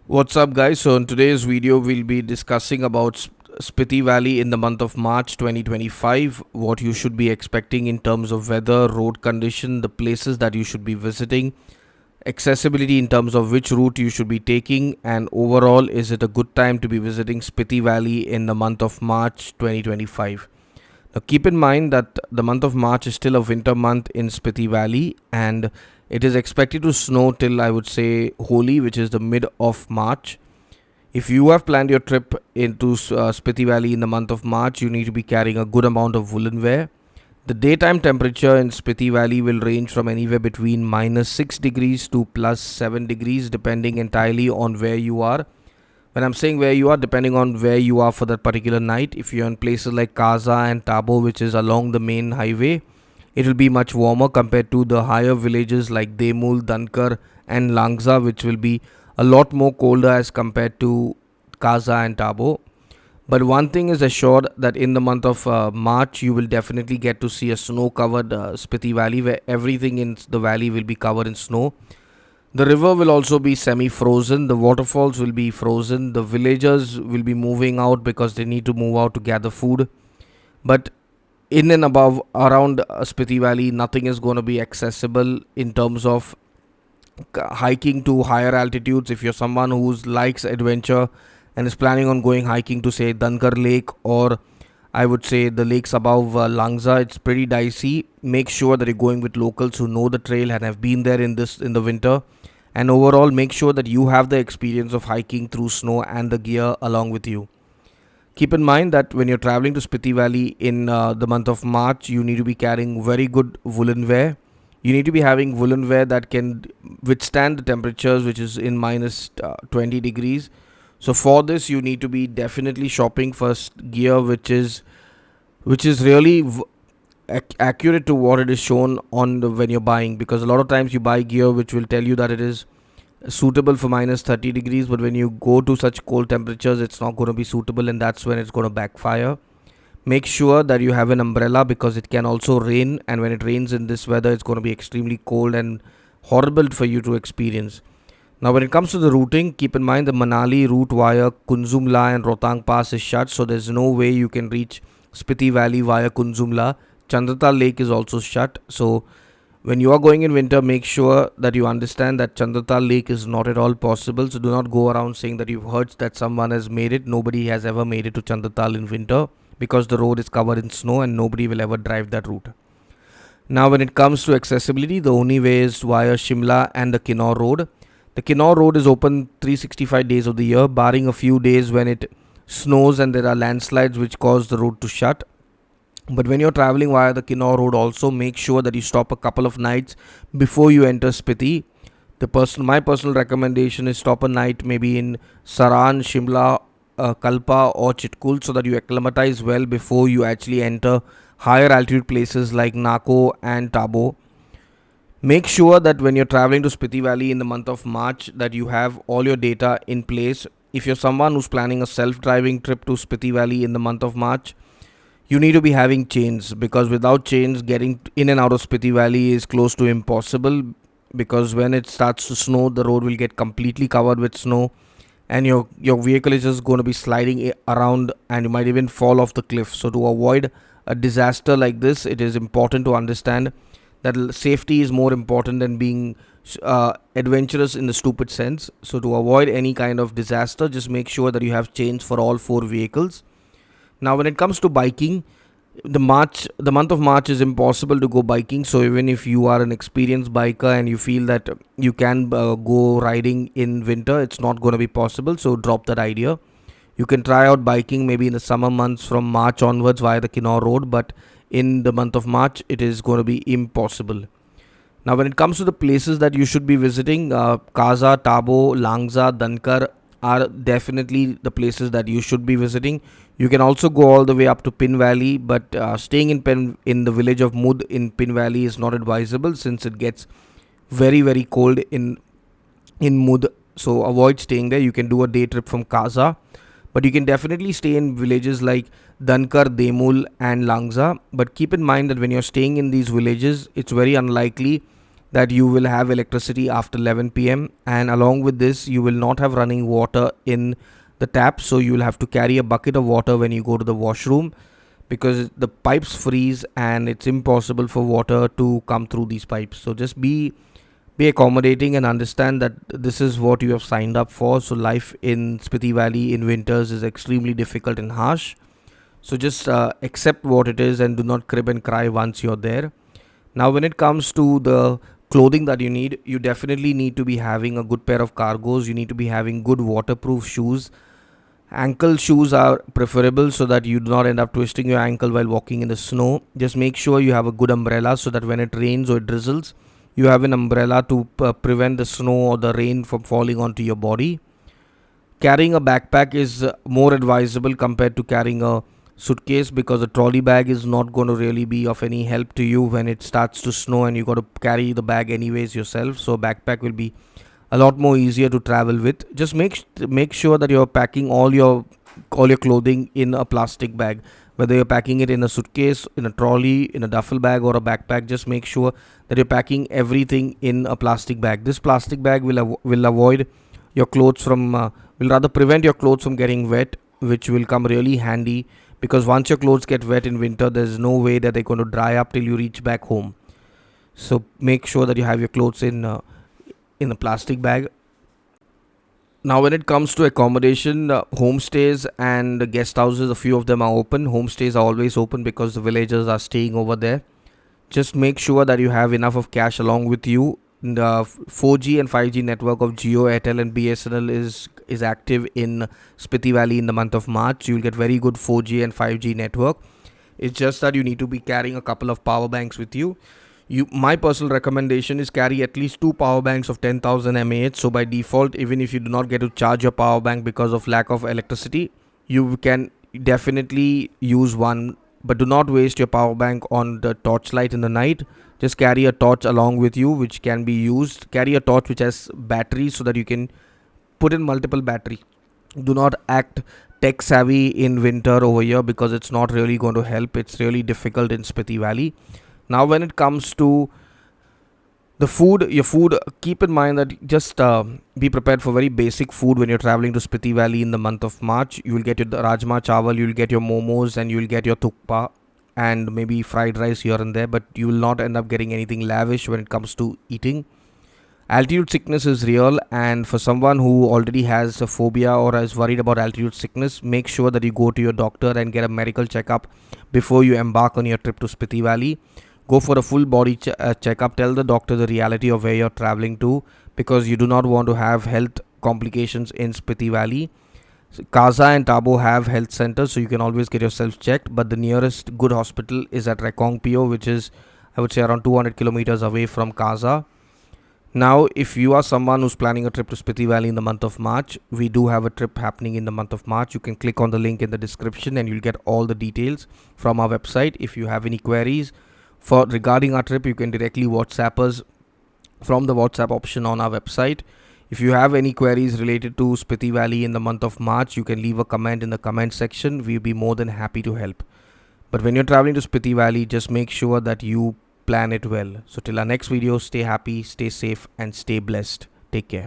What's up, guys? So in today's video we'll be discussing about Spiti Valley in the month of March 2025, what you should be expecting in terms of weather, road condition, the places that you should be visiting, accessibility in terms of which route you should be taking, and overall, is it a good time to be visiting Spiti Valley in the month of March 2025. Now, keep in mind that the month of March is still a winter month in Spiti Valley, and it is expected to snow till, I would say, Holi, which is the mid of March. If you have planned your trip into Spiti Valley in the month of March, you need to be carrying a good amount of woolen wear. The daytime temperature in Spiti Valley will range from anywhere between -6 degrees to +7 degrees, depending entirely on where you are. When I'm saying where you are, depending on where you are for that particular night, if you're in places like Kaza and Tabo, which is along the main highway, it will be much warmer compared to the higher villages like Demul, Dankar, and Langza, which will be a lot more colder as compared to Kaza and Tabo. But one thing is assured that in the month of March, you will definitely get to see a snow covered Spiti Valley where everything in the valley will be covered in snow. The river will also be semi frozen, the waterfalls will be frozen, the villagers will be moving out because they need to move out to gather food. But in and above around Spiti Valley, nothing is going to be accessible in terms of hiking to higher altitudes. If you're someone who likes adventure and is planning on going hiking to, say, Dankar Lake, or I would say the lakes above Langza, it's pretty dicey. Make sure that you're going with locals who know the trail and have been there in the winter. And overall, make sure that you have the experience of hiking through snow and the gear along with you. Keep in mind that when you're traveling to Spiti Valley in the month of March, you need to be carrying very good woolen wear. You need to be having woolen wear that can withstand the temperatures, which is in -20 degrees. So for this, you need to be definitely shopping for gear which is really accurate to what it is shown on when you're buying, because a lot of times you buy gear which will tell you that it is suitable for -30 degrees, but when you go to such cold temperatures, it's not going to be suitable, and that's when it's going to backfire. Make sure that you have an umbrella because it can also rain, and when it rains in this weather, it's going to be extremely cold and horrible for you to experience. Now, when it comes to the routing, keep in mind the Manali route via Kunzumla and Rotang Pass is shut, so there's no way you can reach Spiti Valley via Kunzumla. Chandratal Lake is also shut, so when you are going in winter, make sure that you understand that Chandratal Lake is not at all possible. So do not go around saying that you've heard that someone has made it. Nobody has ever made it to Chandratal in winter because the road is covered in snow and nobody will ever drive that route. Now, when it comes to accessibility, the only way is via Shimla and the Kinnaur Road. The Kinnaur Road is open 365 days of the year, barring a few days when it snows and there are landslides which cause the road to shut. But when you're traveling via the Kinnaur Road, also make sure that you stop a couple of nights before you enter Spiti. My personal recommendation is stop a night maybe in Saran, Shimla, Kalpa, or Chitkul, so that you acclimatize well before you actually enter higher altitude places like Nako and Tabo. Make sure that when you're traveling to Spiti Valley in the month of March, that you have all your data in place. If you're someone who's planning a self-driving trip to Spiti Valley in the month of March, you need to be having chains, because without chains, getting in and out of Spiti Valley is close to impossible, because when it starts to snow, the road will get completely covered with snow and your vehicle is just going to be sliding around and you might even fall off the cliff. So to avoid a disaster like this, it is important to understand that safety is more important than being adventurous in the stupid sense. So to avoid any kind of disaster, just make sure that you have chains for all four vehicles. Now, when it comes to biking, the month of March is impossible to go biking. So even if you are an experienced biker and you feel that you can go riding in winter, it's not going to be possible. So drop that idea. You can try out biking maybe in the summer months from March onwards via the Kinnaur Road, but in the month of March, it is going to be impossible. Now, when it comes to the places that you should be visiting, Kaza, Tabo, Langza, Dankar are definitely the places that you should be visiting. You can also go all the way up to Pin Valley, but staying in the village of Mud in Pin Valley is not advisable since it gets very very cold in Mud. So avoid staying there. You can do a day trip from Kaza, but you can definitely stay in villages like Dankar, Demul, and Langza. But keep in mind that when you're staying in these villages, it's very unlikely that you will have electricity after 11 p.m. and along with this you will not have running water in the tap, so you will have to carry a bucket of water when you go to the washroom, because the pipes freeze and it's impossible for water to come through these pipes. So just be accommodating and understand that this is what you have signed up for. So life in Spiti Valley in winters is extremely difficult and harsh, so just accept what it is and do not crib and cry once you're there. Now when it comes to the clothing that you need, you definitely need to be having a good pair of cargos. You need to be having good waterproof shoes. Ankle shoes are preferable so that you do not end up twisting your ankle while walking in the snow. Just make sure you have a good umbrella so that when it rains or it drizzles, you have an umbrella to prevent the snow or the rain from falling onto your body. Carrying a backpack is more advisable compared to carrying a suitcase, because a trolley bag is not going to really be of any help to you when it starts to snow and you got to carry the bag anyways yourself. So a backpack will be a lot more easier to travel with. Just make sure that you're packing all your clothing in a plastic bag, whether you're packing it in a suitcase, in a trolley, in a duffel bag or a backpack. Just make sure that you're packing everything in a plastic bag. This plastic bag will avoid your clothes from will rather prevent your clothes from getting wet, which will come really handy, because once your clothes get wet in winter, there's no way that they're going to dry up till you reach back home. So make sure that you have your clothes in a plastic bag. Now when it comes to accommodation, homestays and guest houses, a few of them are open. Homestays are always open because the villagers are staying over there. Just make sure that you have enough of cash along with you. The 4G and 5G network of Jio, Airtel and BSNL is active in Spiti Valley in the month of March. You will get very good 4G and 5G network. It's just that you need to be carrying a couple of power banks with you. My personal recommendation is carry at least two power banks of 10,000 mAh. So by default, even if you do not get to charge your power bank because of lack of electricity, you can definitely use one, but do not waste your power bank on the torchlight in the night. Just carry a torch along with you which can be used. Carry a torch which has batteries so that you can put in multiple battery. Do not act tech savvy in winter over here, because it's not really going to help. It's really difficult in Spiti Valley. Now when it comes to your food, keep in mind that just be prepared for very basic food when you're traveling to Spiti Valley in the month of March. You will get your rajma chawal, you will get your momos and you will get your thukpa and maybe fried rice here and there, but you will not end up getting anything lavish when it comes to eating. Altitude sickness is real, and for someone who already has a phobia or is worried about altitude sickness, make sure that you go to your doctor and get a medical checkup before you embark on your trip to Spiti Valley. Go for a full body checkup. Tell the doctor the reality of where you're traveling to, because you do not want to have health complications in Spiti Valley. So Kaza and Tabo have health centers, so you can always get yourself checked, but the nearest good hospital is at Rekong Pio, which is, I would say, around 200 kilometers away from Kaza. Now, if you are someone who's planning a trip to Spiti Valley in the month of March, we do have a trip happening in the month of March. You can click on the link in the description and you'll get all the details from our website. If you have any queries regarding our trip, you can directly WhatsApp us from the WhatsApp option on our website. If you have any queries related to Spiti Valley in the month of March, you can leave a comment in the comment section. We'll be more than happy to help. But when you're traveling to Spiti Valley, just make sure that you plan it well. So till our next video, stay happy, stay safe and stay blessed. Take care.